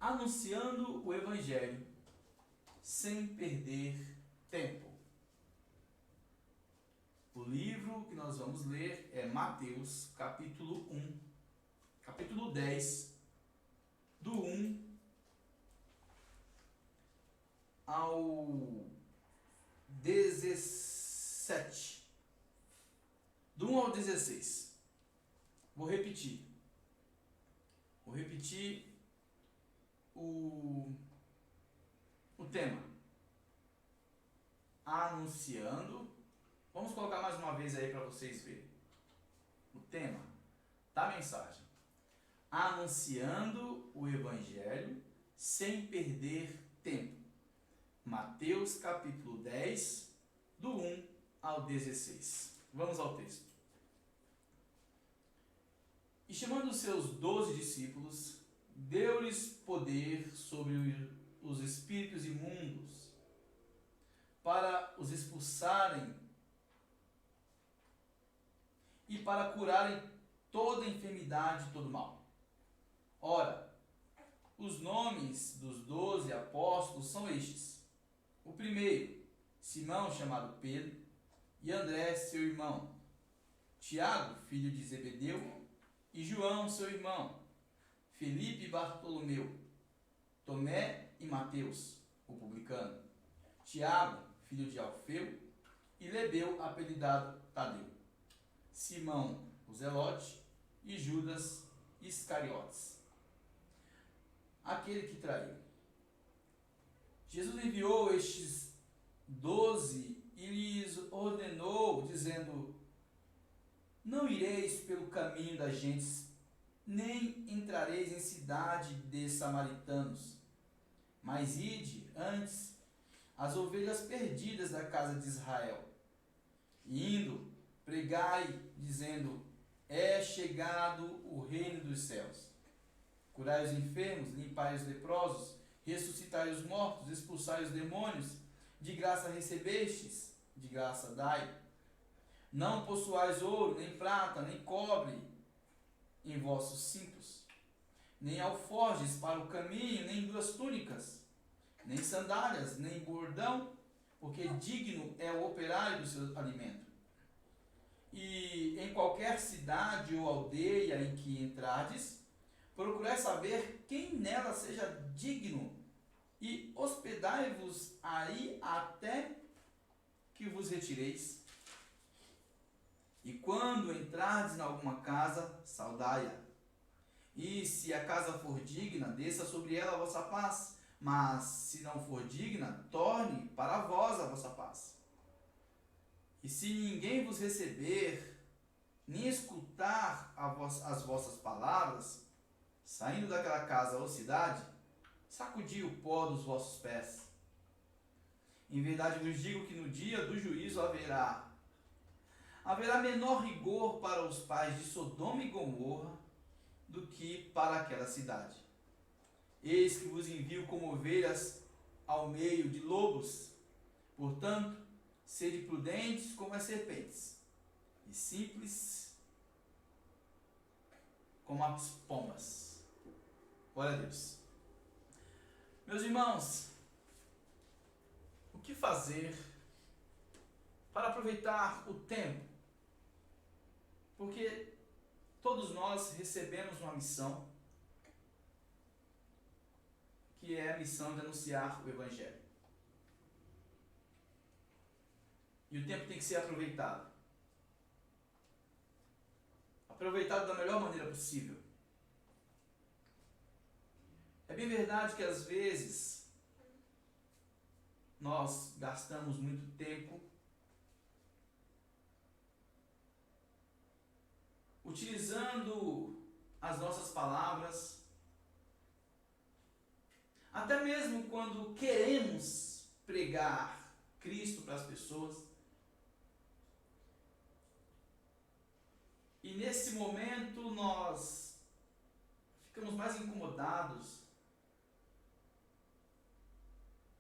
Anunciando o Evangelho sem perder tempo. O livro que nós vamos ler é Mateus, capítulo 1, capítulo 10, do 1 ao 17. Do 1 ao 16. Vou repetir o tema. Anunciando. Vamos colocar mais uma vez aí para vocês verem. O tema da mensagem. Anunciando o Evangelho sem perder tempo. Mateus capítulo 10, do 1 ao 16. Vamos ao texto. E chamando os seus 12 discípulos, deu-lhes poder sobre os espíritos imundos, para os expulsarem e para curarem toda enfermidade e todo mal. Ora, os nomes dos 12 apóstolos são estes. O primeiro, Simão, chamado Pedro, e André, seu irmão, Tiago, filho de Zebedeu, e João, seu irmão, Felipe e Bartolomeu, Tomé e Mateus, o publicano, Tiago, filho de Alfeu, e Lebeu, apelidado Tadeu, Simão, o Zelote, e Judas Iscariotes, aquele que traiu. Jesus enviou estes 12 e lhes ordenou, dizendo: não ireis pelo caminho das gentes, nem entrareis em cidade de samaritanos, mas ide antes as ovelhas perdidas da casa de Israel. E indo, pregai, dizendo: é chegado o reino dos céus. Curai os enfermos, limpai os leprosos, ressuscitai os mortos, expulsai os demônios. De graça recebestes, de graça dai. Não possuais ouro, nem prata, nem cobre em vossos cintos, nem alforjes para o caminho, nem 2 túnicas, nem sandálias, nem bordão, porque digno é o operário do seu alimento. E em qualquer cidade ou aldeia em que entrardes, procurai saber quem nela seja digno, e hospedai-vos aí até que vos retireis. E quando entrardes em alguma casa, saudai-a. E se a casa for digna, desça sobre ela a vossa paz. Mas se não for digna, torne para vós a vossa paz. E se ninguém vos receber, nem escutar as vossas palavras, saindo daquela casa ou cidade, sacudi o pó dos vossos pés. Em verdade vos digo que no dia do juízo haverá menor rigor para os pais de Sodoma e Gomorra do que para aquela cidade. Eis que vos envio como ovelhas ao meio de lobos. Portanto, sede prudentes como as serpentes, e simples como as pombas. Glória a Deus. Meus irmãos, o que fazer para aproveitar o tempo? Porque todos nós recebemos uma missão, que é a missão de anunciar o Evangelho. E o tempo tem que ser aproveitado. Aproveitado da melhor maneira possível. É bem verdade que às vezes nós gastamos muito tempo utilizando as nossas palavras, até mesmo quando queremos pregar Cristo para as pessoas. E nesse momento nós ficamos mais incomodados.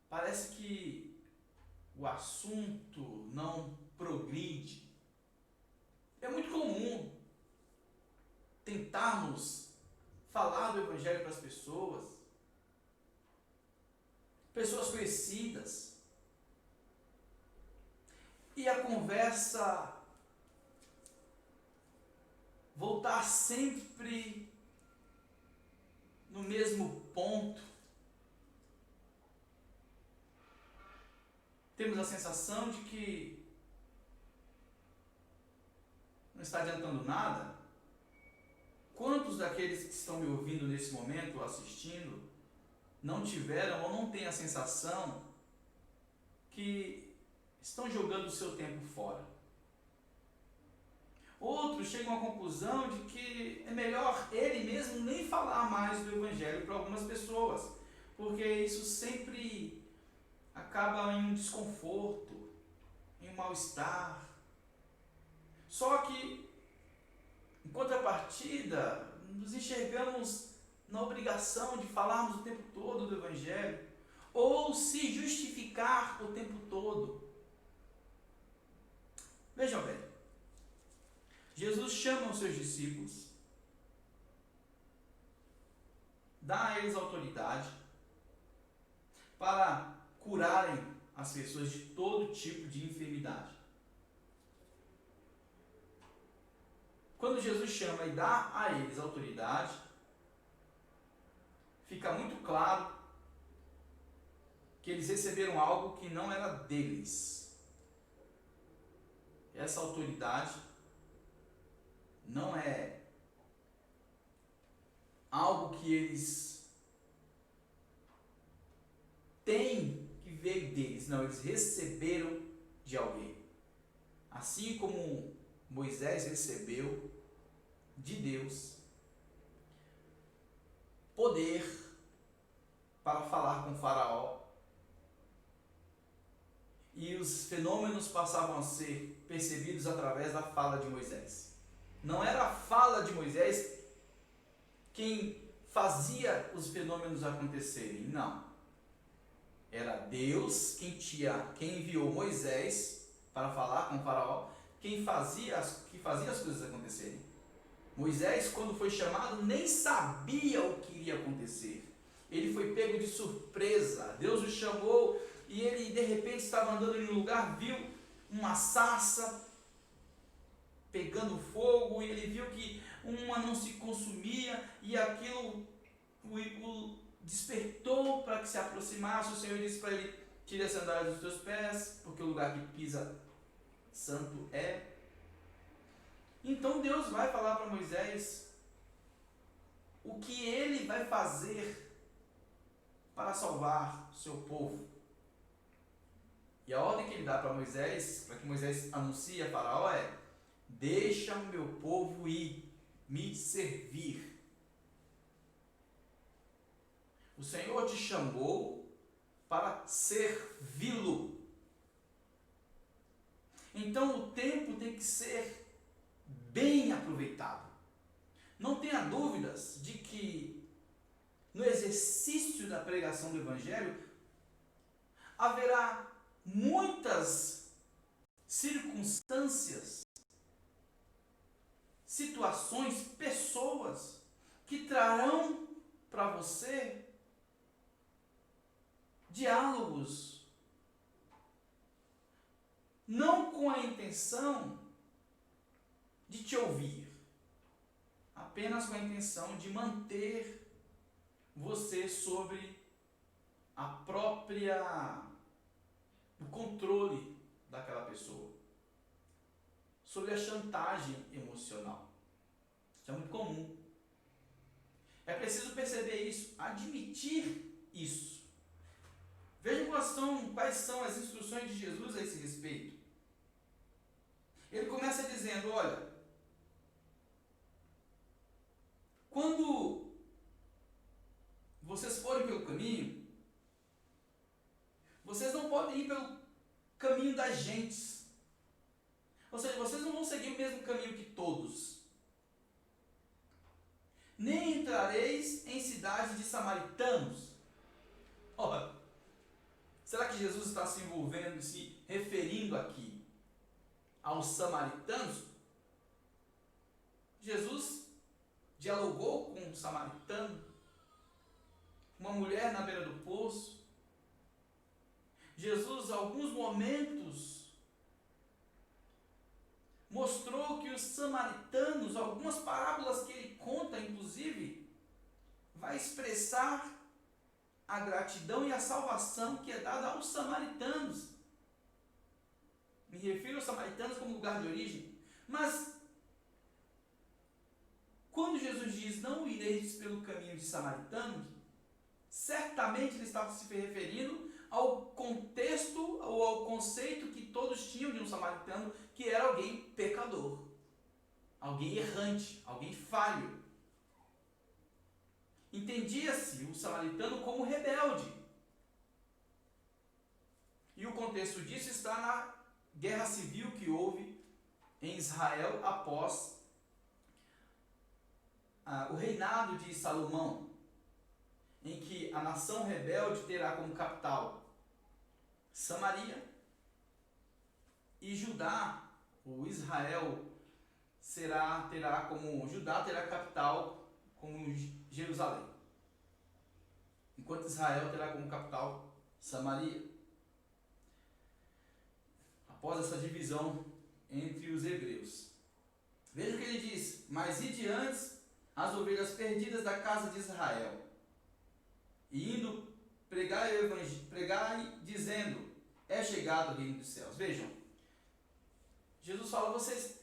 Parece que o assunto não progride. É muito comum tentarmos falar do Evangelho para as pessoas, pessoas conhecidas. E a conversa voltar sempre no mesmo ponto. Temos a sensação de que não está adiantando nada. Quantos daqueles que estão me ouvindo nesse momento, assistindo, não tiveram ou não têm a sensação que estão jogando o seu tempo fora? Outros chegam à conclusão de que é melhor ele mesmo nem falar mais do Evangelho para algumas pessoas, porque isso sempre acaba em um desconforto, em um mal-estar. Só que, em contrapartida, nos enxergamos na obrigação de falarmos o tempo todo do Evangelho, ou se justificar o tempo todo. Vejam bem, Jesus chama os seus discípulos, dá a eles autoridade para curarem as pessoas de todo tipo de enfermidade. Quando Jesus chama e dá a eles autoridade, fica muito claro que eles receberam algo que não era deles. Essa autoridade não é algo que eles têm que veio deles. Não, eles receberam de alguém. Assim como Moisés recebeu de Deus poder para falar com Faraó, e os fenômenos passavam a ser percebidos através da fala de Moisés. Não era a fala de Moisés quem fazia os fenômenos acontecerem, não. Era Deus quem enviou Moisés para falar com Faraó, que fazia as coisas acontecerem. Moisés, quando foi chamado, nem sabia o que iria acontecer. Ele foi pego de surpresa. Deus o chamou e ele de repente estava andando em um lugar, viu uma sarça pegando fogo, e ele viu que uma não se consumia, e aquilo o despertou para que se aproximasse. O Senhor disse para ele: tire as sandálias dos teus pés, porque o lugar que pisa santo é. Então Deus vai falar para Moisés o que ele vai fazer para salvar o seu povo. E a ordem que ele dá para Moisés, para que Moisés anuncie a Faraó, é: deixa o meu povo ir, me servir. O Senhor te chamou para servi-lo. Então o tempo tem que ser bem aproveitado. Não tenha dúvidas de que no exercício da pregação do Evangelho haverá muitas circunstâncias, situações, pessoas que trarão para você diálogos, não com a intenção de te ouvir, apenas com a intenção de manter você sobre o controle daquela pessoa, sobre a chantagem emocional. Isso é muito comum. É preciso perceber isso, admitir isso. Veja quais são as instruções de Jesus a esse respeito. Ele começa dizendo: olha, quando vocês forem pelo caminho, vocês não podem ir pelo caminho das gentes. Ou seja, vocês não vão seguir o mesmo caminho que todos. Nem entrareis em cidades de samaritanos. Ora, será que Jesus está se envolvendo, se referindo aqui aos samaritanos? Jesus dialogou com um samaritano, uma mulher na beira do poço, Jesus, alguns momentos, mostrou que os samaritanos, algumas parábolas que ele conta, inclusive, vai expressar a gratidão e a salvação que é dada aos samaritanos. Me refiro aos samaritanos como lugar de origem. Mas, quando Jesus diz, não ireis pelo caminho de samaritanos, certamente ele estava se referindo ao contexto ou ao conceito que todos tinham de um samaritano, que era alguém pecador, alguém errante, alguém falho. Entendia-se o samaritano como rebelde. E o contexto disso está na guerra civil que houve em Israel após o reinado de Salomão, em que a nação rebelde terá como capital Samaria e Judá, ou Israel, Judá terá capital como Jerusalém, enquanto Israel terá como capital Samaria. Após essa divisão entre os hebreus. Veja o que ele diz: mas ide antes as ovelhas perdidas da casa de Israel, e indo pregai dizendo, é chegado o reino dos céus. Vejam, Jesus fala, vocês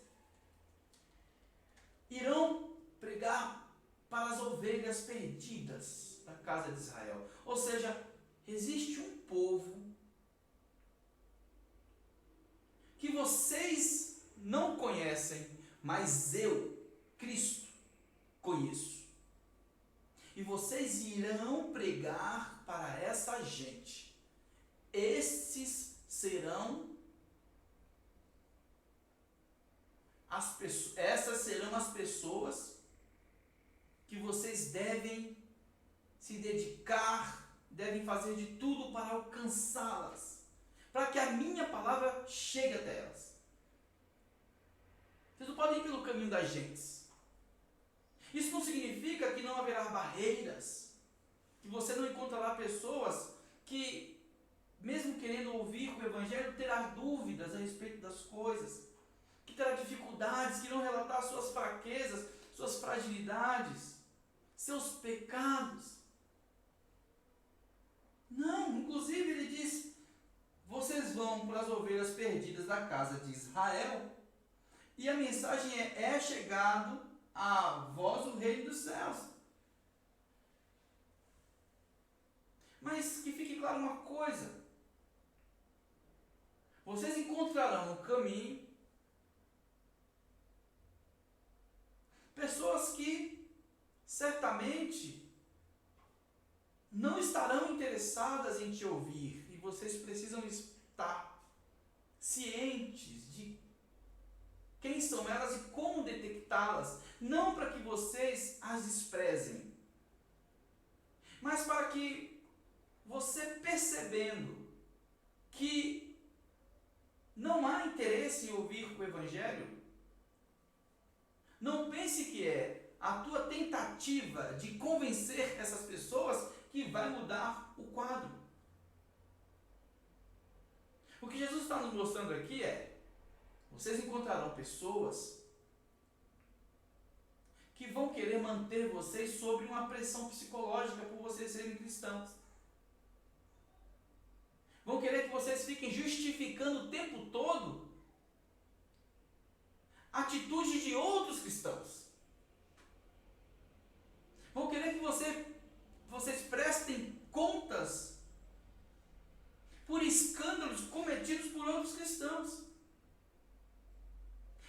irão pregar para as ovelhas perdidas da casa de Israel. Ou seja, existe um povo que vocês não conhecem, mas eu, Cristo, conheço. E vocês irão pregar para essa gente. Essas serão as pessoas que vocês devem se dedicar, devem fazer de tudo para alcançá-las, para que a minha palavra chegue até elas. Vocês não podem ir pelo caminho das gentes. Isso não significa que não haverá barreiras, que você não encontrará pessoas que, mesmo querendo ouvir o Evangelho, terá dúvidas a respeito das coisas, que terá dificuldades, que irão relatar suas fraquezas, suas fragilidades, seus pecados. Não, inclusive ele diz, vocês vão para as ovelhas perdidas da casa de Israel, e a mensagem é chegado a vós o reino dos céus. Mas que fique claro uma coisa, vocês encontrarão no caminho pessoas que certamente não estarão interessadas em te ouvir, e vocês precisam estar cientes de quem são elas e como detectá-las, não para que vocês as desprezem, mas para que você, percebendo que não há interesse em ouvir o Evangelho, não pense que é a tua tentativa de convencer essas pessoas que vai mudar o quadro. O que Jesus está nos mostrando aqui é, vocês encontrarão pessoas que vão querer manter vocês sob uma pressão psicológica por vocês serem cristãos. Vão querer que vocês fiquem justificando o tempo todo atitudes de outros cristãos. Vão querer que vocês prestem contas por escândalos cometidos por outros cristãos.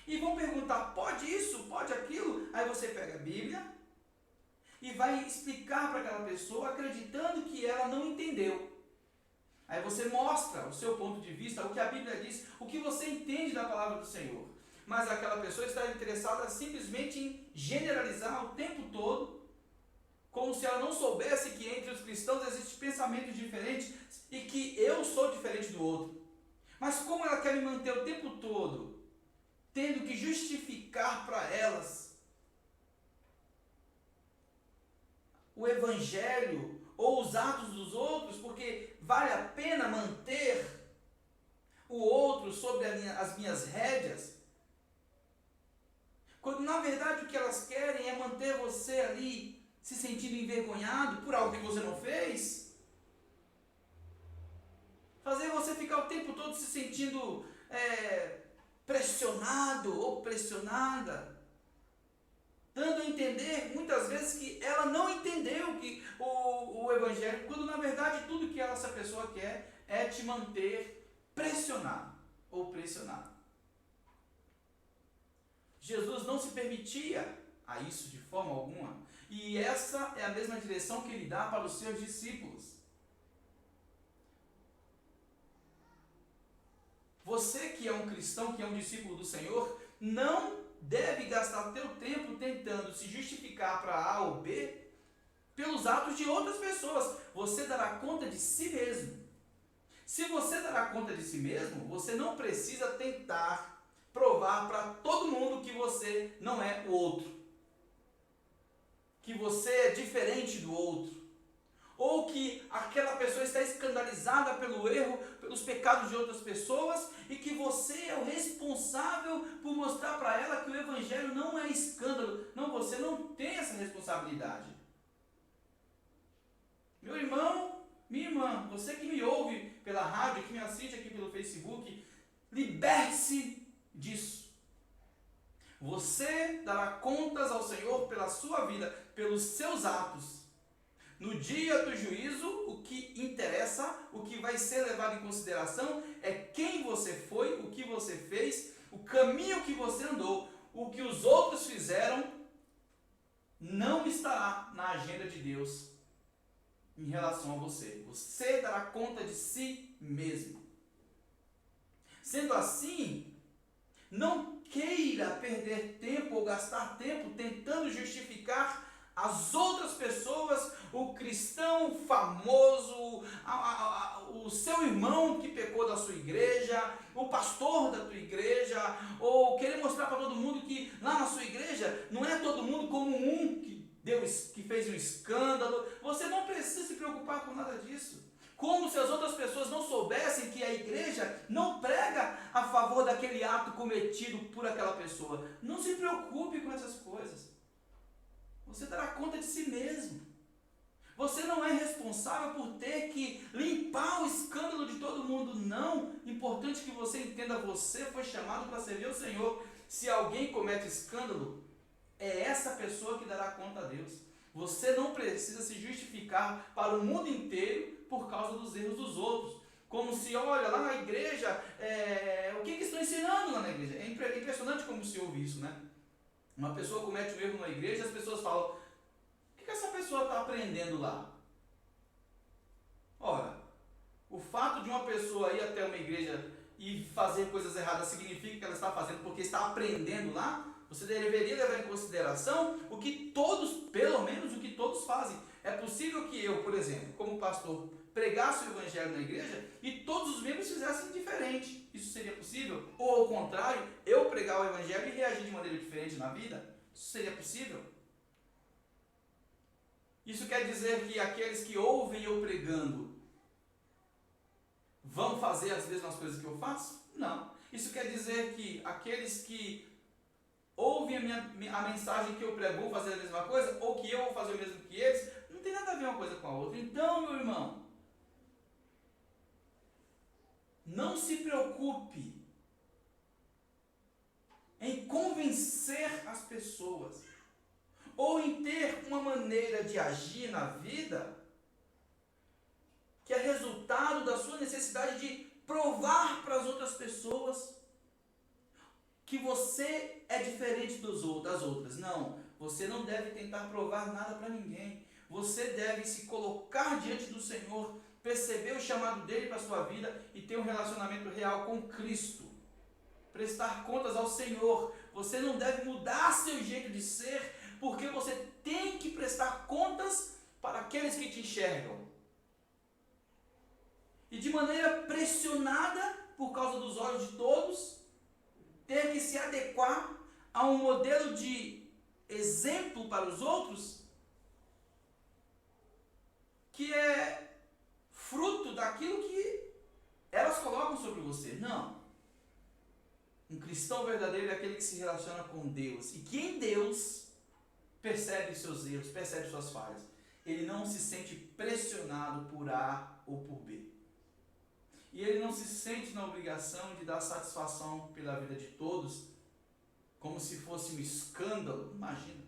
E vão perguntar, pode isso, pode aquilo? Aí você pega a Bíblia e vai explicar para aquela pessoa acreditando que ela não entendeu. Aí você mostra o seu ponto de vista, o que a Bíblia diz, o que você entende da palavra do Senhor. Mas aquela pessoa está interessada simplesmente em generalizar o tempo todo, como se ela não soubesse que entre os cristãos existem pensamentos diferentes e que eu sou diferente do outro. Mas como ela quer me manter o tempo todo tendo que justificar para elas o Evangelho ou os atos dos outros, porque vale a pena manter o outro sobre as minhas rédeas, quando na verdade o que elas querem é manter você ali se sentindo envergonhado por algo que você não fez? Fazer você ficar o tempo todo se sentindo pressionado ou pressionada, dando a entender muitas vezes que ela não entendeu que o Evangelho, quando na verdade tudo que essa pessoa quer é te manter pressionado ou pressionado. Jesus não se permitia a isso de forma alguma, e essa é a mesma direção que ele dá para os seus discípulos. Você que é um cristão, que é um discípulo do Senhor, não deve gastar teu tempo tentando se justificar para A ou B pelos atos de outras pessoas. Você dará conta de si mesmo. Se você dará conta de si mesmo, você não precisa tentar provar para todo mundo que você não é o outro, que você é diferente do outro, ou que aquela pessoa está escandalizada pelo erro, pelos pecados de outras pessoas, e que você é o responsável por mostrar para ela que o Evangelho não é escândalo. Não, você não tem essa responsabilidade. Meu irmão, minha irmã, você que me ouve pela rádio, que me assiste aqui pelo Facebook, liberte-se disso. Você dará contas ao Senhor pela sua vida, pelos seus atos. No dia do juízo, o que interessa, o que vai ser levado em consideração é quem você foi, o que você fez, o caminho que você andou. O que os outros fizeram não estará na agenda de Deus em relação a você. Você dará conta de si mesmo. Sendo assim, não queira perder tempo ou gastar tempo tentando justificar as outras pessoas, o cristão famoso, o seu irmão que pecou da sua igreja, o pastor da tua igreja, ou querer mostrar para todo mundo que lá na sua igreja não é todo mundo como um que fez um escândalo. Você não precisa se preocupar com nada disso. Como se as outras pessoas não soubessem que a igreja não prega a favor daquele ato cometido por aquela pessoa. Não se preocupe com essas coisas. Você dará conta de si mesmo. Você não é responsável por ter que limpar o escândalo de todo mundo. Não. Importante que você entenda, você foi chamado para servir ao Senhor. Se alguém comete escândalo, é essa pessoa que dará conta a Deus. Você não precisa se justificar para o mundo inteiro por causa dos erros dos outros. Como se, olha, lá na igreja, o que estão ensinando lá na igreja? É impressionante como se ouve isso, né? Uma pessoa comete um erro na igreja e as pessoas falam, o que essa pessoa está aprendendo lá? Ora, o fato de uma pessoa ir até uma igreja e fazer coisas erradas significa que ela está fazendo porque está aprendendo lá? Você deveria levar em consideração o que todos, pelo menos o que todos fazem. É possível que eu, por exemplo, como pastor, pregasse o Evangelho na igreja e todos os membros fizessem diferente. Isso seria possível? Ou ao contrário, eu pregar o Evangelho e reagir de maneira diferente na vida? Isso seria possível? Isso quer dizer que aqueles que ouvem eu pregando vão fazer as mesmas coisas que eu faço? Não. Isso quer dizer que aqueles que ouvem a mensagem que eu prego vão fazer a mesma coisa? Ou que eu vou fazer o mesmo que eles? Não tem nada a ver uma coisa com a outra. Então, meu irmão, não se preocupe em convencer as pessoas ou em ter uma maneira de agir na vida que é resultado da sua necessidade de provar para as outras pessoas que você é diferente das outras. Não, você não deve tentar provar nada para ninguém. Você deve se colocar diante do Senhor, perceber o chamado dele para a sua vida e ter um relacionamento real com Cristo. Prestar contas ao Senhor. Você não deve mudar seu jeito de ser, porque você tem que prestar contas para aqueles que te enxergam. E de maneira pressionada, por causa dos olhos de todos, ter que se adequar a um modelo de exemplo para os outros, que é fruto fruto daquilo que elas colocam sobre você. Não. Um cristão verdadeiro é aquele que se relaciona com Deus e que em Deus percebe seus erros, percebe suas falhas. Ele não se sente pressionado por A ou por B. E ele não se sente na obrigação de dar satisfação pela vida de todos, como se fosse um escândalo. Imagina.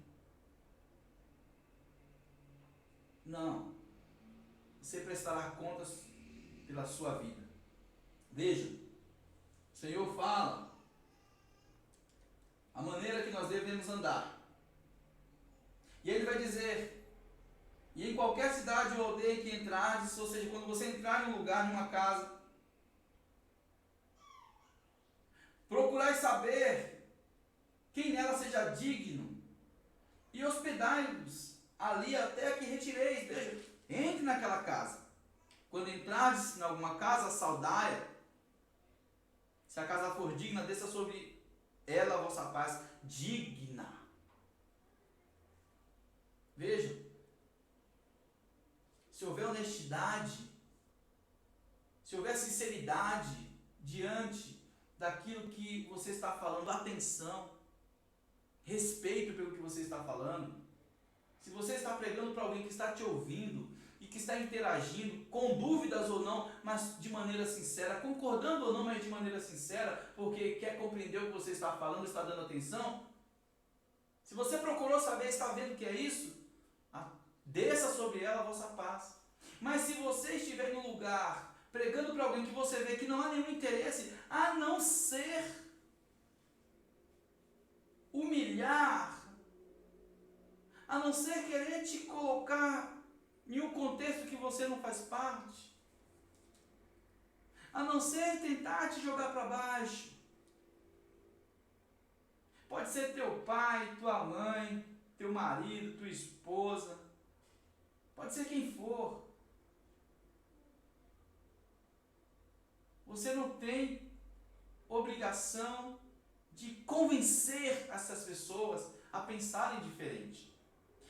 Não. Você prestará contas pela sua vida. Veja, o Senhor fala a maneira que nós devemos andar. E Ele vai dizer: e em qualquer cidade ou aldeia que entrardes, ou seja, quando você entrar em um lugar, numa casa, procurai saber quem nela seja digno, e hospedai-vos ali até que retireis. Veja, entre naquela casa. Quando entrardes em alguma casa, saudai-a. Se a casa for digna, desça sobre ela a vossa paz. Digna. Veja, se houver honestidade, se houver sinceridade diante daquilo que você está falando, atenção, respeito pelo que você está falando, se você está pregando para alguém que está te ouvindo e que está interagindo, com dúvidas ou não, mas de maneira sincera, concordando ou não, mas de maneira sincera, porque quer compreender o que você está falando, está dando atenção, se você procurou saber, está vendo o que é isso, desça sobre ela a vossa paz. Mas se você estiver em um lugar pregando para alguém que você vê que não há nenhum interesse, a não ser humilhar, a não ser querer te colocar em um contexto que você não faz parte, a não ser tentar te jogar para baixo. Pode ser teu pai, tua mãe, teu marido, tua esposa, pode ser quem for. Você não tem obrigação de convencer essas pessoas a pensarem diferente.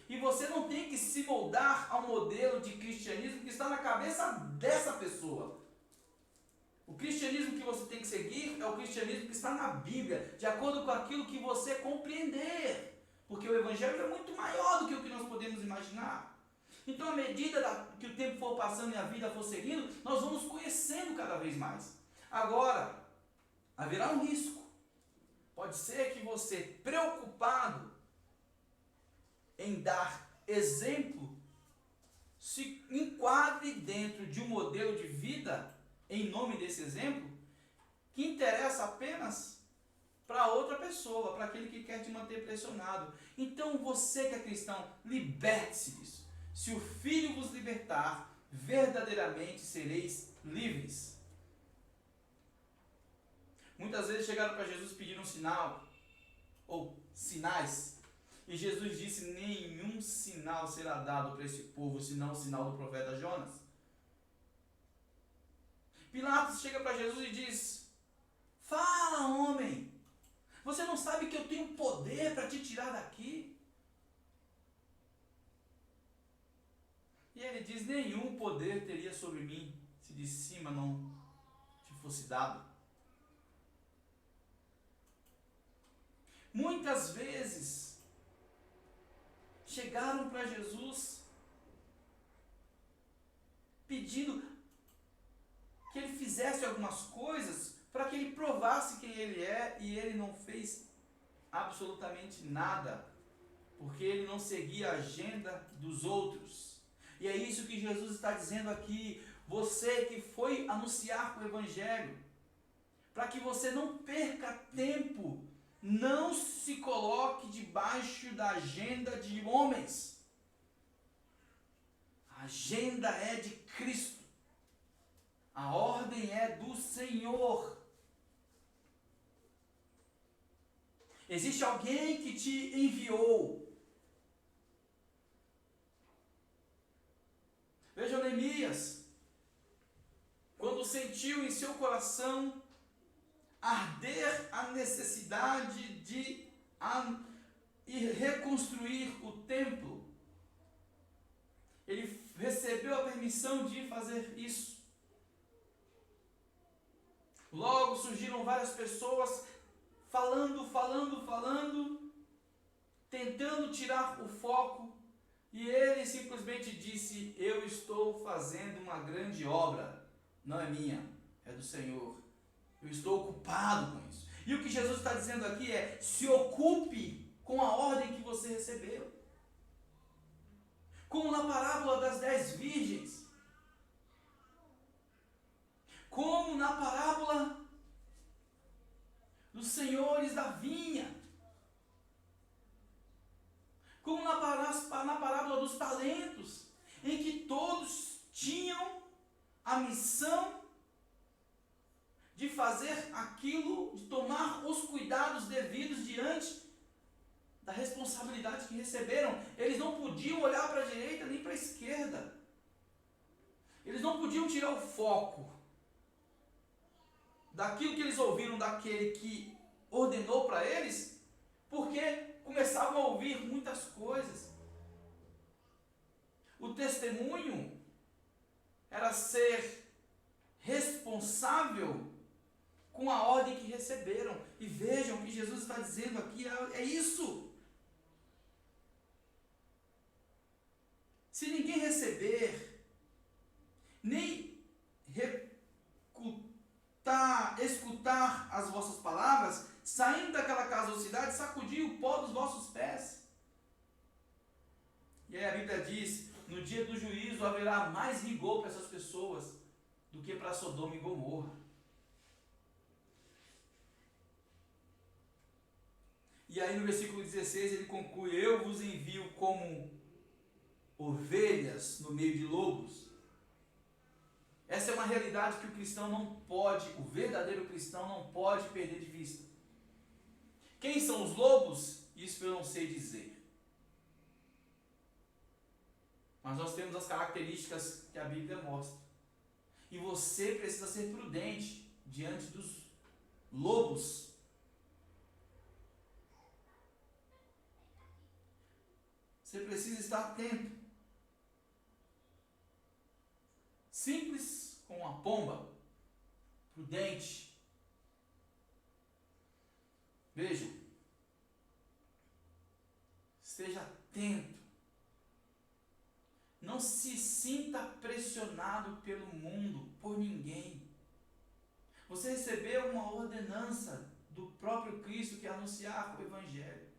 E você não tem que se moldar ao modelo de cristianismo que está na cabeça dessa pessoa. O cristianismo que você tem que seguir é o cristianismo que está na Bíblia, de acordo com aquilo que você compreender. Porque o Evangelho é muito maior do que o que nós podemos imaginar. Então, à medida que o tempo for passando e a vida for seguindo, nós vamos conhecendo cada vez mais. Agora, haverá um risco. Pode ser que você, preocupado em dar exemplo, se enquadre dentro de um modelo de vida, em nome desse exemplo, que interessa apenas para outra pessoa, para aquele que quer te manter pressionado. Então, você que é cristão, liberte-se disso. Se o Filho vos libertar, verdadeiramente sereis livres. Muitas vezes chegaram para Jesus pedindo um sinal, ou sinais, e Jesus disse: nenhum sinal será dado para esse povo, senão o sinal do profeta Jonas. Pilatos chega para Jesus e diz: fala, homem, você não sabe que eu tenho poder para te tirar daqui? E ele diz: nenhum poder teria sobre mim se de cima não te fosse dado. Muitas vezes chegaram para Jesus pedindo que ele fizesse algumas coisas para que ele provasse quem ele é, e ele não fez absolutamente nada, porque ele não seguia a agenda dos outros. E é isso que Jesus está dizendo aqui. Você que foi anunciar o Evangelho, para que você não perca tempo, não se coloque debaixo da agenda de homens. A agenda é de Cristo. A ordem é do Senhor. Existe alguém que te enviou. Veja Neemias, quando sentiu em seu coração arder a necessidade de reconstruir o templo, ele recebeu a permissão de fazer isso. Logo surgiram várias pessoas falando, tentando tirar o foco, e ele simplesmente disse: eu estou fazendo uma grande obra, não é minha, é do Senhor. Eu estou ocupado com isso. E o que Jesus está dizendo aqui é: se ocupe com a ordem que você recebeu. Como na parábola das 10 virgens. Como na parábola dos senhores da vinha. Como na parábola dos talentos, em que todos tinham a missão de fazer aquilo, de tomar os cuidados devidos diante da responsabilidade que receberam. Eles não podiam olhar para a direita nem para a esquerda. Eles não podiam tirar o foco daquilo que eles ouviram daquele que ordenou para eles, porque começavam a ouvir muitas coisas. O testemunho era ser responsável com a ordem que receberam. E vejam o que Jesus está dizendo aqui, é isso. Se ninguém receber, nem escutar as vossas palavras, saindo daquela casa ou cidade, sacudir o pó dos vossos pés. E aí a Bíblia diz: no dia do juízo haverá mais rigor para essas pessoas do que para Sodoma e Gomorra. E aí no versículo 16 ele conclui: eu vos envio como ovelhas no meio de lobos. Essa é uma realidade que o cristão não pode, o verdadeiro cristão não pode perder de vista. Quem são os lobos? Isso eu não sei dizer. Mas nós temos as características que a Bíblia mostra. E você precisa ser prudente diante dos lobos. Você precisa estar atento. Simples como uma pomba, prudente. Vejam, esteja atento. Não se sinta pressionado pelo mundo, por ninguém. Você recebeu uma ordenança do próprio Cristo, que é anunciar o Evangelho.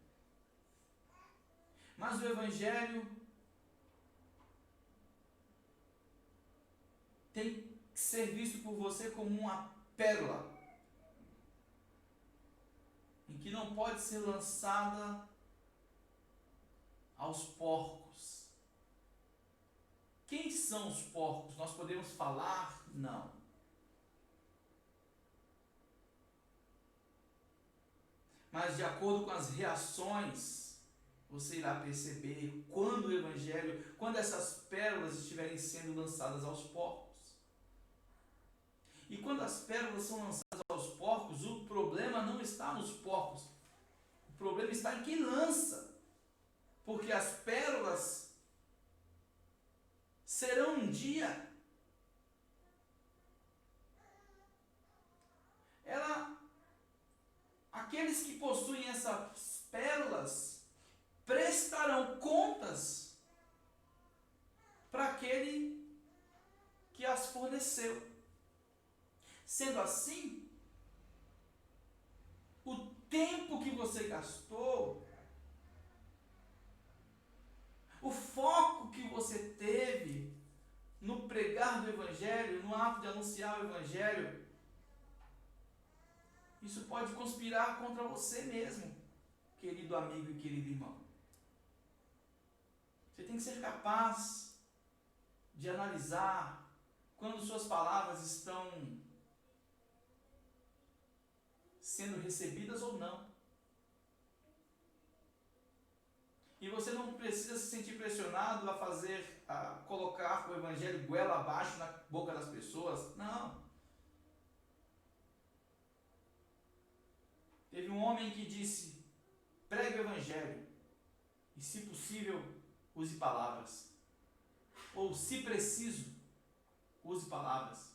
Mas o Evangelho tem que ser visto por você como uma pérola, em que não pode ser lançada aos porcos. Quem são os porcos? Nós podemos falar? Não. Mas de acordo com as reações, você irá perceber quando o Evangelho, quando essas pérolas estiverem sendo lançadas aos porcos. E quando as pérolas são lançadas aos porcos, o problema não está nos porcos. O problema está em quem lança. Porque as pérolas serão um dia, aqueles que possuem essas pérolas prestarão contas para aquele que as forneceu. Sendo assim, o tempo que você gastou, o foco que você teve no pregar do Evangelho, no ato de anunciar o Evangelho, isso pode conspirar contra você mesmo, querido amigo e querido irmão. Você tem que ser capaz de analisar quando suas palavras estão sendo recebidas ou não. E você não precisa se sentir pressionado a colocar o Evangelho goela abaixo na boca das pessoas. Não. Teve um homem que disse: pregue o Evangelho e, se possível, use palavras. Ou, se preciso, use palavras.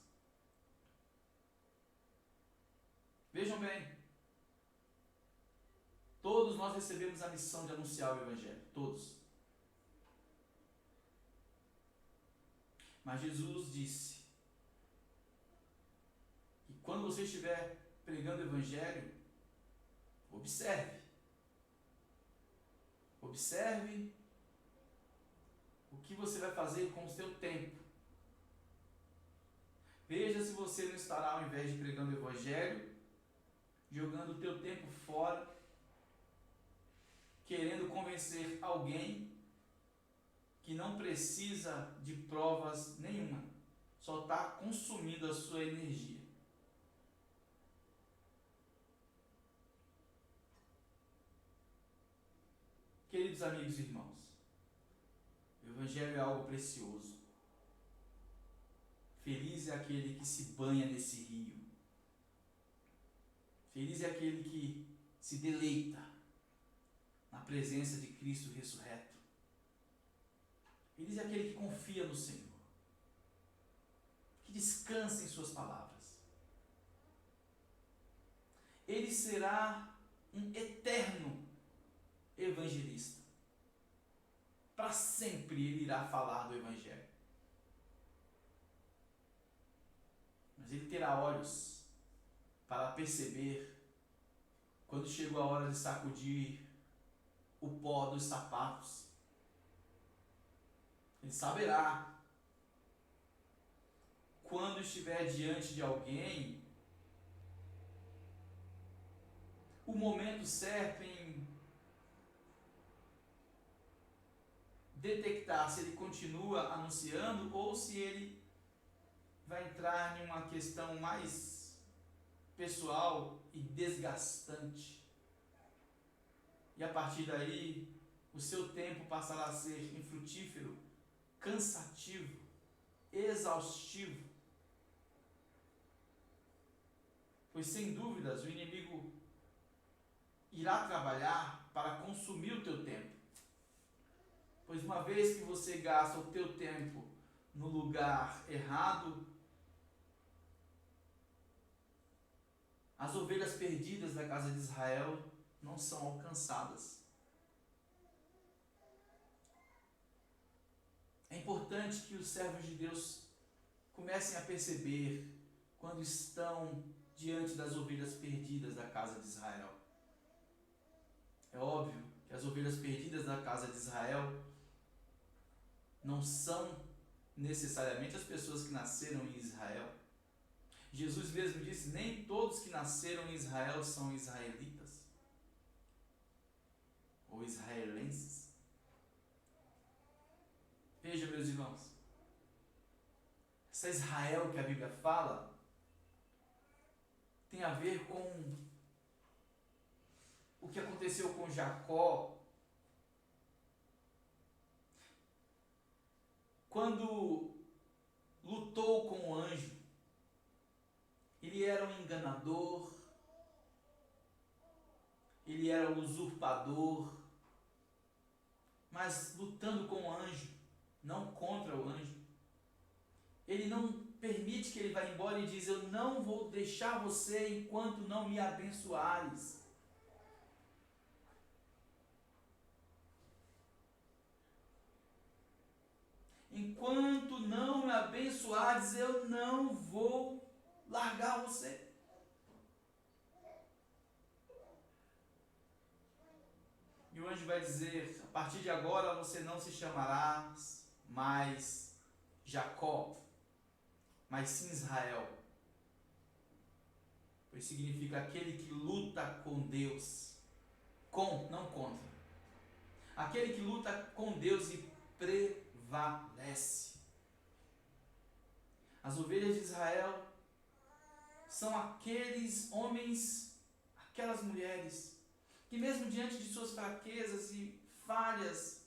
Vejam bem, todos nós recebemos a missão de anunciar o Evangelho, todos. Mas Jesus disse que quando você estiver pregando o Evangelho, observe. Observe o que você vai fazer com o seu tempo. Veja se você não estará, ao invés de pregando o Evangelho, jogando o teu tempo fora, querendo convencer alguém que não precisa de provas nenhuma, só está consumindo a sua energia. Queridos amigos e irmãos, o Evangelho é algo precioso. Feliz é aquele que se banha nesse rio. Feliz é aquele que se deleita na presença de Cristo ressurreto. Feliz é aquele que confia no Senhor, que descansa em suas palavras. Ele será um eterno evangelista. Para sempre ele irá falar do Evangelho. Mas ele terá olhos para perceber quando chegou a hora de sacudir o pó dos sapatos. Ele saberá quando estiver diante de alguém o momento certo em detectar se ele continua anunciando ou se ele vai entrar em uma questão mais pessoal e desgastante. E a partir daí, o seu tempo passará a ser infrutífero, cansativo, exaustivo. Pois sem dúvidas o inimigo irá trabalhar para consumir o teu tempo. Pois uma vez que você gasta o teu tempo no lugar errado, as ovelhas perdidas da casa de Israel não são alcançadas. É importante que os servos de Deus comecem a perceber quando estão diante das ovelhas perdidas da casa de Israel. É óbvio que as ovelhas perdidas da casa de Israel não são necessariamente as pessoas que nasceram em Israel. Jesus mesmo disse: nem todos que nasceram em Israel são israelitas ou israelenses. Veja, meus irmãos, essa Israel que a Bíblia fala tem a ver com o que aconteceu com Jacó quando lutou com o anjo. Ele era um enganador, ele era um usurpador, mas lutando com o anjo, não contra o anjo. Ele não permite que ele vá embora e diz: eu não vou deixar você enquanto não me abençoares. Enquanto não me abençoares, eu não vou largar você. E o anjo vai dizer: a partir de agora você não se chamará mais Jacó, mas sim Israel, pois significa aquele que luta com Deus, não contra, aquele que luta com Deus e prevalece. As ovelhas de Israel são aqueles homens, aquelas mulheres, que mesmo diante de suas fraquezas e falhas,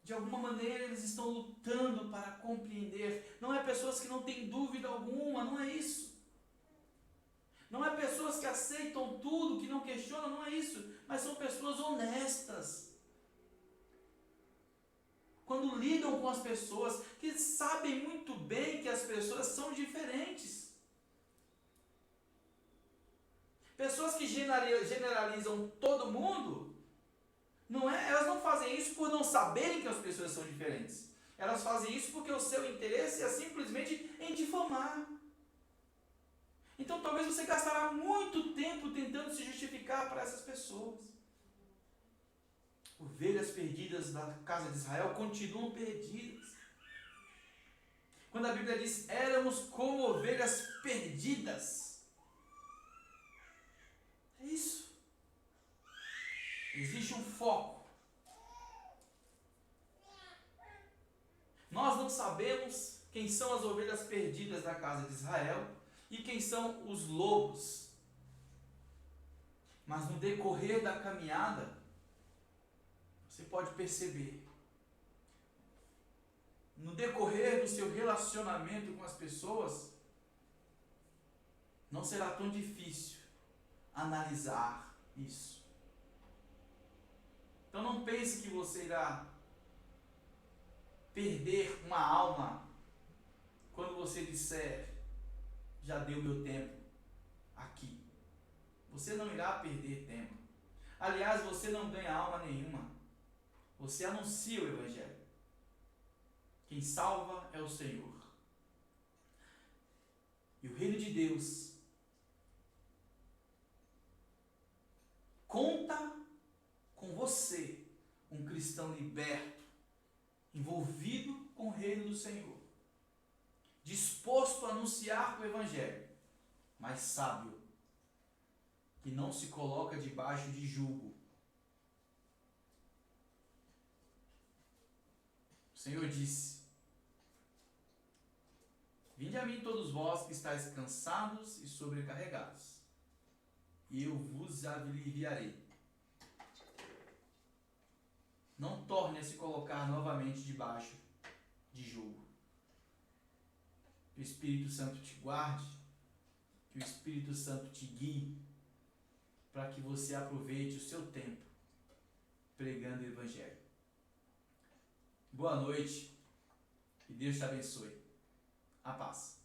de alguma maneira eles estão lutando para compreender. Não é pessoas que não têm dúvida alguma, não é isso. Não é pessoas que aceitam tudo, que não questionam, não é isso. Mas são pessoas honestas. Quando lidam com as pessoas, que sabem muito bem que as pessoas são diferentes. Pessoas que generalizam todo mundo, elas não fazem isso por não saberem que as pessoas são diferentes. Elas fazem isso porque o seu interesse é simplesmente em difamar. Então talvez você gastará muito tempo tentando se justificar para essas pessoas. Ovelhas perdidas da casa de Israel continuam perdidas. Quando a Bíblia diz, éramos como ovelhas perdidas. É isso. Existe um foco. Nós não sabemos quem são as ovelhas perdidas da casa de Israel e quem são os lobos. Mas no decorrer da caminhada, você pode perceber, no decorrer do seu relacionamento com as pessoas, não será tão difícil analisar isso. Então não pense que você irá perder uma alma quando você disser, já deu meu tempo aqui. Você não irá perder tempo. Aliás, você não ganha alma nenhuma. Você anuncia o Evangelho. Quem salva é o Senhor. E o reino de Deus conta com você, um cristão liberto, envolvido com o reino do Senhor, disposto a anunciar o Evangelho, mas sábio, que não se coloca debaixo de jugo. O Senhor disse, vinde a mim todos vós que estáis cansados e sobrecarregados, e eu vos aliviarei. Não torne a se colocar novamente debaixo de jugo. Que o Espírito Santo te guarde, que o Espírito Santo te guie, para que você aproveite o seu tempo pregando o Evangelho. Boa noite, que Deus te abençoe. A paz.